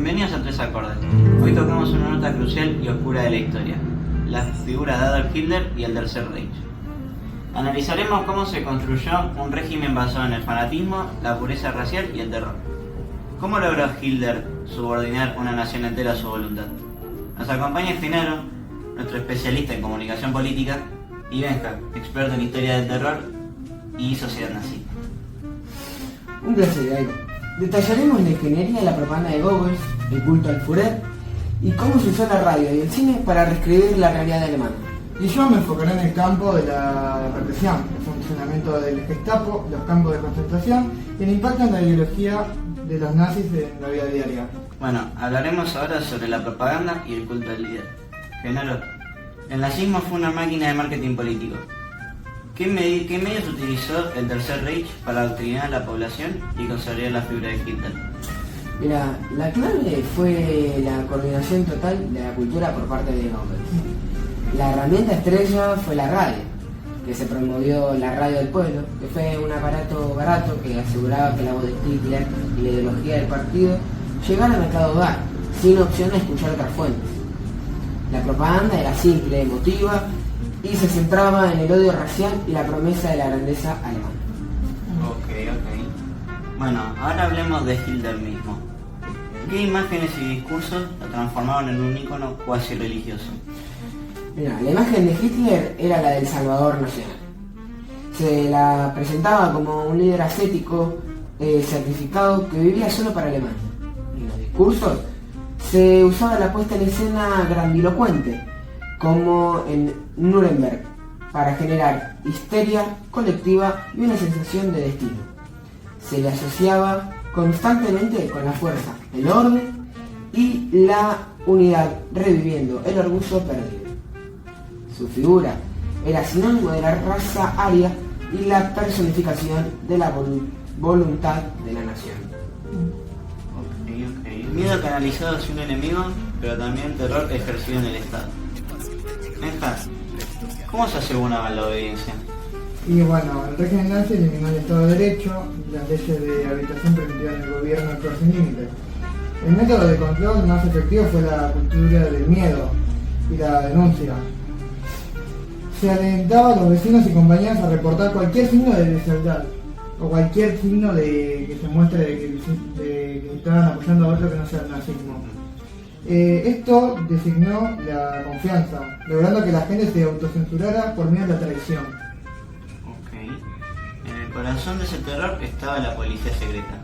Bienvenidos a Tres Acordes. Hoy tocamos una nota crucial y oscura de la historia, la figura de Adolf Hitler y el Tercer Reich. Analizaremos cómo se construyó un régimen basado en el fanatismo, la pureza racial y el terror. ¿Cómo logró Hitler subordinar una nación entera a su voluntad? Nos acompaña Genaro, nuestro especialista en comunicación política, y Benja, experto en historia del terror y sociedad nazi. Un placer, Gairo. Detallaremos la ingeniería de la propaganda de Goebbels, el culto al Führer, y cómo se usó la radio y el cine para reescribir la realidad alemana. Y yo me enfocaré en el campo de la represión, el funcionamiento del Gestapo, los campos de concentración y el impacto en la ideología de los nazis en la vida diaria. Bueno, hablaremos ahora sobre la propaganda y el culto al líder. Genaro, el nazismo fue una máquina de marketing político. ¿Qué medios utilizó el Tercer Reich para adoctrinar a la población y consolidar la figura de Hitler? Mira, la clave fue la coordinación total de la cultura por parte de Goebbels. La herramienta estrella fue la radio, que se promovió la radio del pueblo, que fue un aparato barato que aseguraba que la voz de Hitler y la ideología del partido llegaran a cada hogar, sin opción a escuchar otras fuentes. La propaganda era simple, emotiva, y se centraba en el odio racial y la promesa de la grandeza alemana. Ok. Bueno, ahora hablemos de Hitler mismo. ¿Qué imágenes y discursos lo transformaron en un ícono cuasi religioso? Mira, la imagen de Hitler era la del Salvador Nacional. Se la presentaba como un líder ascético, sacrificado, que vivía solo para Alemania. En los discursos se usaba la puesta en escena grandilocuente, como en Nuremberg, para generar histeria colectiva y una sensación de destino. Se le asociaba constantemente con la fuerza, el orden y la unidad, reviviendo el orgullo perdido. Su figura era sinónimo de la raza aria y la personificación de la voluntad de la nación. Ok. Miedo canalizado hacia un enemigo, pero también terror ejercido en el Estado. Benja, ¿cómo se aseguraba la obediencia? Y bueno, el régimen nazi eliminó el Estado de Derecho, las leyes de habitación permitían al gobierno actuar sin límites. El método de control más efectivo fue la cultura del miedo y la denuncia. Se alentaba a los vecinos y compañeros a reportar cualquier signo de deslealtad o cualquier signo de que se muestre de que estaban apoyando a otro que no sea el nazismo. Esto designó la confianza, logrando que la gente se autocensurara por miedo a la traición. Ok. En el corazón de ese terror estaba la policía secreta.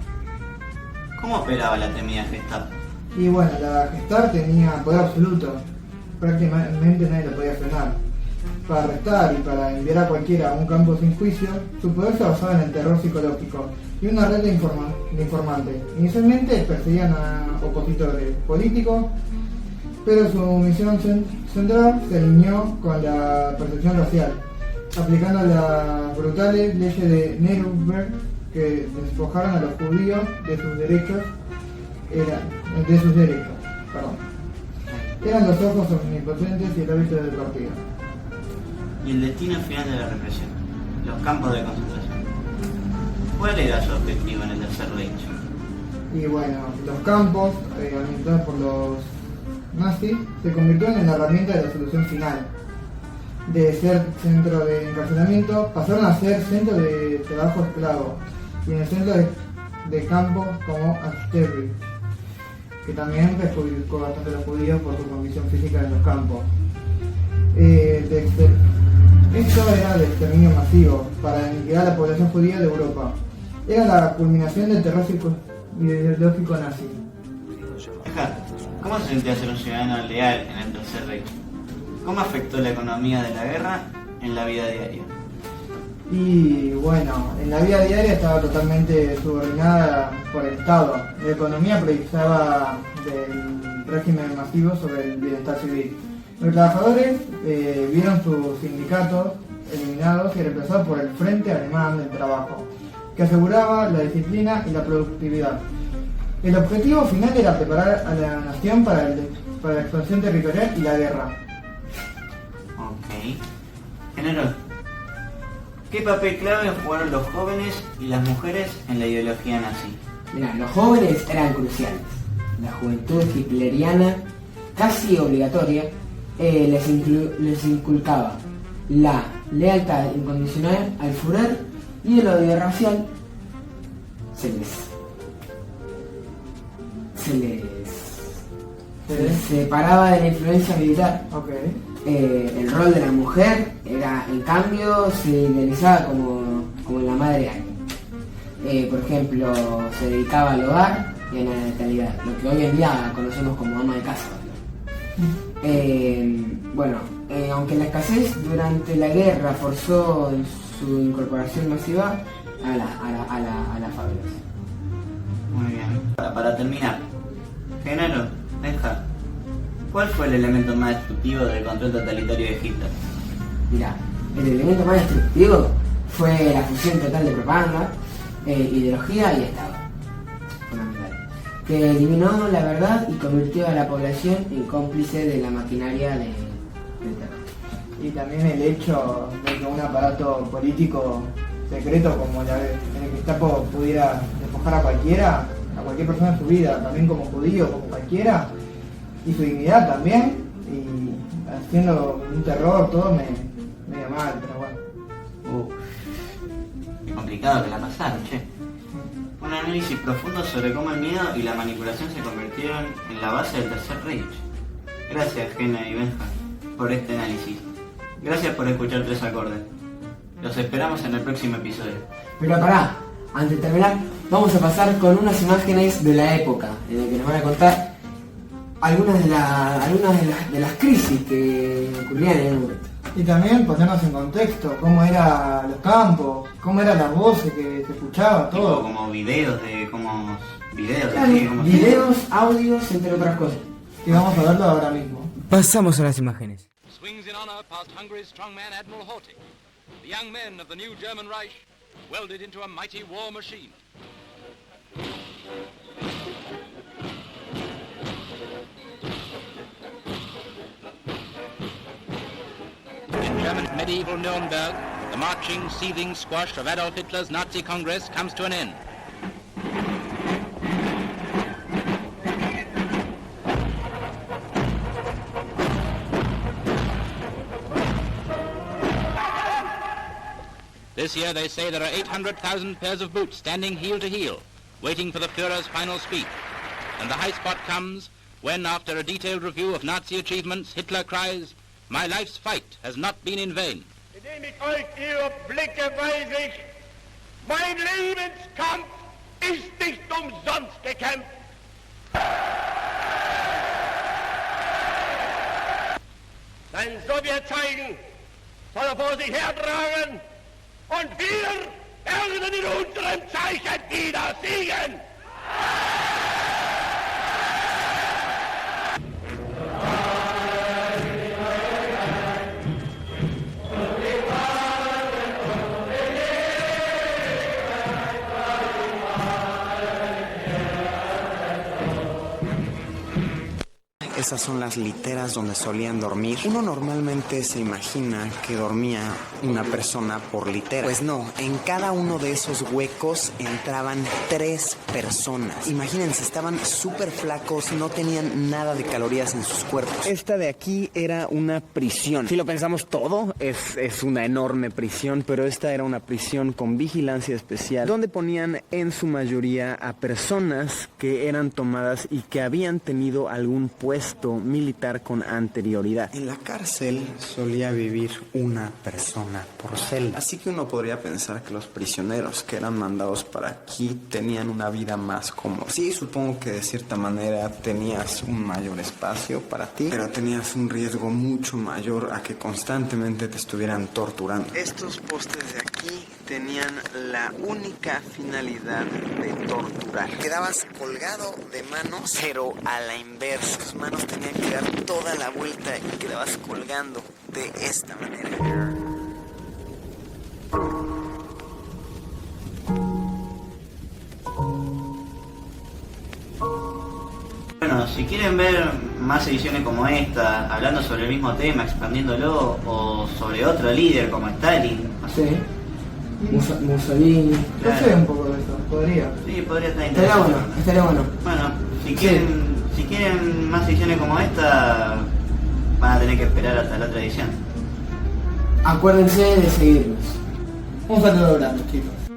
¿Cómo operaba la temida Gestapo? Y bueno, la Gestapo tenía poder absoluto, prácticamente nadie lo podía frenar. Para arrestar y para enviar a cualquiera a un campo sin juicio, su poder se basaba en el terror psicológico y una red de informantes. Inicialmente perseguían a opositores políticos, pero su misión central se alineó con la percepción racial, aplicando las brutales leyes de Nuremberg que despojaron a los judíos de sus derechos. Eran los ojos omnipotentes y el hábito del partido. Y el destino final de la represión, los campos de concentración. ¿Cuál era su objetivo en el Tercer Reich? Y bueno, los campos, administrados por los nazis, se convirtieron en la herramienta de la solución final. De ser centro de encarcelamiento, pasaron a ser centro de trabajo esclavo, y en el centro de campos como Auschwitz, que también perjudicó bastante a los judíos por su condición física en los campos. Esto era de exterminio masivo para aniquilar a la población judía de Europa. Era la culminación del terror ideológico nazi. ¿Cómo se sentía ser un ciudadano leal en el Tercer Reich? ¿Cómo afectó la economía de la guerra en la vida diaria? Y bueno, en la vida diaria estaba totalmente subordinada por el Estado. La economía priorizaba del régimen masivo sobre el bienestar civil. Los trabajadores vieron sus sindicatos eliminados y reemplazados por el Frente Alemán del Trabajo, que aseguraba la disciplina y la productividad. El objetivo final era preparar a la nación para la expansión territorial y la guerra. Ok. General, ¿qué papel clave jugaron los jóvenes y las mujeres en la ideología nazi? Mirá, los jóvenes eran cruciales. la juventud hitleriana, casi obligatoria, les inculcaba la lealtad incondicional al Führer y el odio racial se les separaba de la influencia militar. Okay. El rol de la mujer era, en cambio, se idealizaba como la madre año. Por ejemplo, se dedicaba al hogar y a la natalidad, lo que hoy en día conocemos como ama de casa. Aunque la escasez durante la guerra forzó su incorporación masiva a las fábricas. Muy bien. Para terminar, Genaro, Benja, ¿cuál fue el elemento más destructivo del control totalitario de Hitler? Mira, el elemento más destructivo fue la fusión total de propaganda, ideología y Estado, fundamental, que eliminó la verdad y convirtió a la población en cómplice de la maquinaria del terror. Y también el hecho de que un aparato político secreto como el Gestapo pudiera despojar a cualquier persona de su vida, también como judío, como cualquiera, y su dignidad también, y haciendo un terror, todo medio mal, pero bueno. Qué complicado que la pasaron, che. Un análisis profundo sobre cómo el miedo y la manipulación se convirtieron en la base del Tercer Reich. Gracias, Gena y Benja, por este análisis. Gracias por escuchar Tres Acordes. Los esperamos en el próximo episodio. Pero pará, antes de terminar, vamos a pasar con unas imágenes de la época, en la que nos van a contar algunas de las crisis que ocurrían en Europa. Y también ponernos en contexto, cómo eran los campos, cómo eran las voces que se escuchaba, todo. Tipo como videos, Claro, así, como videos, audios, entre otras cosas. Y vamos a verlo ahora mismo. Pasamos a las imágenes. Swings in honor past Hungary's strongman Admiral Horthy. The young men of the new German Reich welded into a mighty war machine. In German medieval Nuremberg, the marching, seething squash of Adolf Hitler's Nazi Congress comes to an end. This year they say there are 800,000 pairs of boots standing heel to heel, waiting for the Führer's final speech. And the high spot comes when, after a detailed review of Nazi achievements, Hitler cries, "My life's fight has not been in vain." Indem ich euch ihre Blicke weise ich, mein Lebenskampf ist nicht umsonst gekämpft. Sein Sowjetzeichen soll er vor sich hertragen und wir werden in unserem Zeichen wieder siegen. Esas son las literas donde solían dormir. Uno normalmente se imagina que dormía una persona por litera. Pues no, en cada uno de esos huecos entraban 3 personas. Imagínense, estaban súper flacos, no tenían nada de calorías en sus cuerpos. Esta de aquí era una prisión. Si lo pensamos todo, es una enorme prisión, pero esta era una prisión con vigilancia especial, donde ponían en su mayoría a personas que eran tomadas y que habían tenido algún puesto militar con anterioridad. En la cárcel solía vivir una persona por celda, así que uno podría pensar que los prisioneros que eran mandados para aquí tenían una vida más cómoda. Sí, supongo que de cierta manera tenías un mayor espacio para ti, pero tenías un riesgo mucho mayor a que constantemente te estuvieran torturando. Estos postes de aquí tenían la única finalidad de torturar. Quedabas colgado de manos, pero a la inversa. Tus manos tenían que dar toda la vuelta y quedabas colgando de esta manera. Bueno, si quieren ver más ediciones como esta, hablando sobre el mismo tema, expandiéndolo, o sobre otro líder como Stalin, no sé. Sí. Mussolini. Yo sé un poco de eso, podría. Sí, podría estar Estaría interesante. bueno, estaría bueno. Bueno, si quieren Si quieren más ediciones como esta, van a tener que esperar hasta la otra edición. Acuérdense de seguirnos. Un saludo grande, chicos.